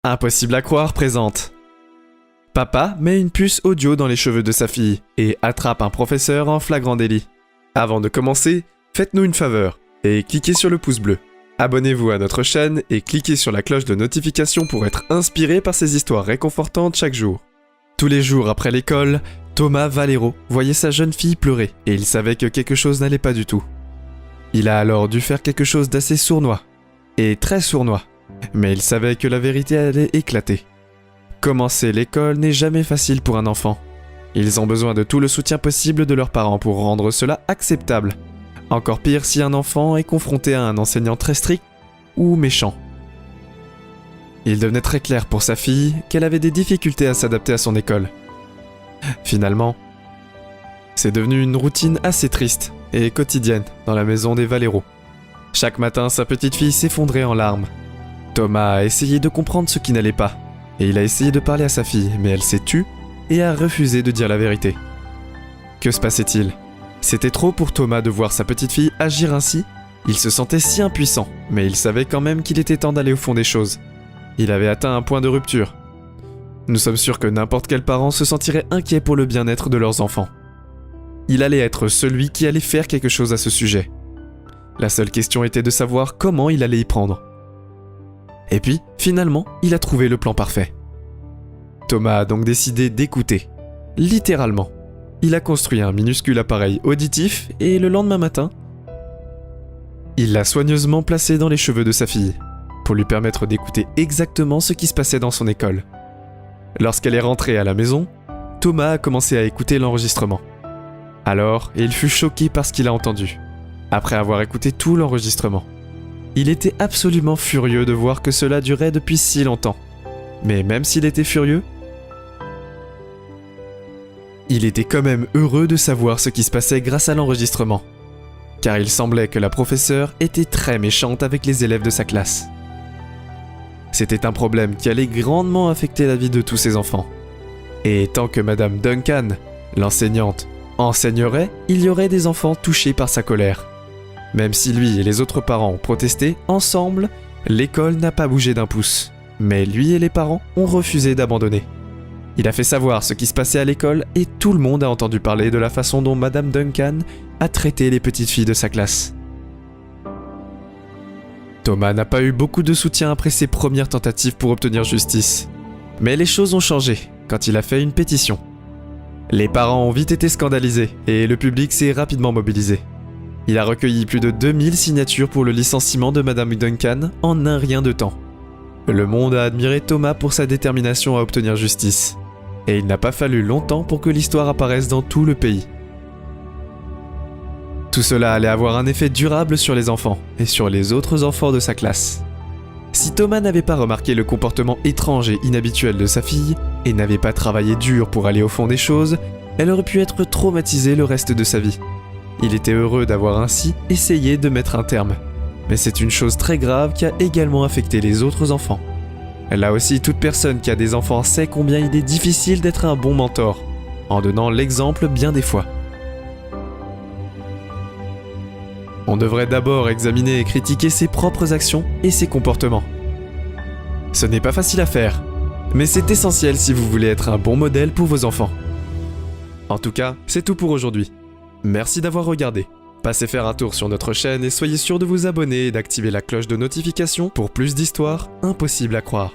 Impossible à croire présente. Papa met une puce audio dans les cheveux de sa fille et attrape un professeur en flagrant délit. Avant de commencer, faites-nous une faveur et cliquez sur le pouce bleu. Abonnez-vous à notre chaîne et cliquez sur la cloche de notification pour être inspiré par ces histoires réconfortantes chaque jour. Tous les jours après l'école, Thomas Valero voyait sa jeune fille pleurer et il savait que quelque chose n'allait pas du tout. Il a alors dû faire quelque chose d'assez sournois, et très sournois, mais il savait que la vérité allait éclater. Commencer l'école n'est jamais facile pour un enfant. Ils ont besoin de tout le soutien possible de leurs parents pour rendre cela acceptable. Encore pire si un enfant est confronté à un enseignant très strict ou méchant. Il devenait très clair pour sa fille qu'elle avait des difficultés à s'adapter à son école. Finalement, c'est devenu une routine assez triste et quotidienne dans la maison des Valero. Chaque matin, sa petite fille s'effondrait en larmes. Thomas a essayé de comprendre ce qui n'allait pas, et il a essayé de parler à sa fille, mais elle s'est tue et a refusé de dire la vérité. Que se passait-il ? C'était trop pour Thomas de voir sa petite fille agir ainsi. Il se sentait si impuissant, mais il savait quand même qu'il était temps d'aller au fond des choses. Il avait atteint un point de rupture. Nous sommes sûrs que n'importe quel parent se sentirait inquiet pour le bien-être de leurs enfants. Il allait être celui qui allait faire quelque chose à ce sujet. La seule question était de savoir comment il allait y prendre. Et puis, finalement, il a trouvé le plan parfait. Thomas a donc décidé d'écouter. Littéralement. Il a construit un minuscule appareil auditif et le lendemain matin, il l'a soigneusement placé dans les cheveux de sa fille, pour lui permettre d'écouter exactement ce qui se passait dans son école. Lorsqu'elle est rentrée à la maison, Thomas a commencé à écouter l'enregistrement. Alors, il fut choqué par ce qu'il a entendu, après avoir écouté tout l'enregistrement. Il était absolument furieux de voir que cela durait depuis si longtemps. Mais même s'il était furieux, il était quand même heureux de savoir ce qui se passait grâce à l'enregistrement. Car il semblait que la professeure était très méchante avec les élèves de sa classe. C'était un problème qui allait grandement affecter la vie de tous ses enfants. Et tant que Madame Duncan, l'enseignante, enseignerait, il y aurait des enfants touchés par sa colère. Même si lui et les autres parents ont protesté, ensemble, l'école n'a pas bougé d'un pouce. Mais lui et les parents ont refusé d'abandonner. Il a fait savoir ce qui se passait à l'école et tout le monde a entendu parler de la façon dont Madame Duncan a traité les petites filles de sa classe. Thomas n'a pas eu beaucoup de soutien après ses premières tentatives pour obtenir justice. Mais les choses ont changé quand il a fait une pétition. Les parents ont vite été scandalisés et le public s'est rapidement mobilisé. Il a recueilli plus de 2000 signatures pour le licenciement de Madame Duncan en un rien de temps. Le monde a admiré Thomas pour sa détermination à obtenir justice. Et il n'a pas fallu longtemps pour que l'histoire apparaisse dans tout le pays. Tout cela allait avoir un effet durable sur les enfants et sur les autres enfants de sa classe. Si Thomas n'avait pas remarqué le comportement étrange et inhabituel de sa fille et n'avait pas travaillé dur pour aller au fond des choses, elle aurait pu être traumatisée le reste de sa vie. Il était heureux d'avoir ainsi essayé de mettre un terme. Mais c'est une chose très grave qui a également affecté les autres enfants. Là aussi, toute personne qui a des enfants sait combien il est difficile d'être un bon mentor, en donnant l'exemple bien des fois. On devrait d'abord examiner et critiquer ses propres actions et ses comportements. Ce n'est pas facile à faire, mais c'est essentiel si vous voulez être un bon modèle pour vos enfants. En tout cas, c'est tout pour aujourd'hui. Merci d'avoir regardé. Passez faire un tour sur notre chaîne et soyez sûr de vous abonner et d'activer la cloche de notification pour plus d'histoires impossibles à croire.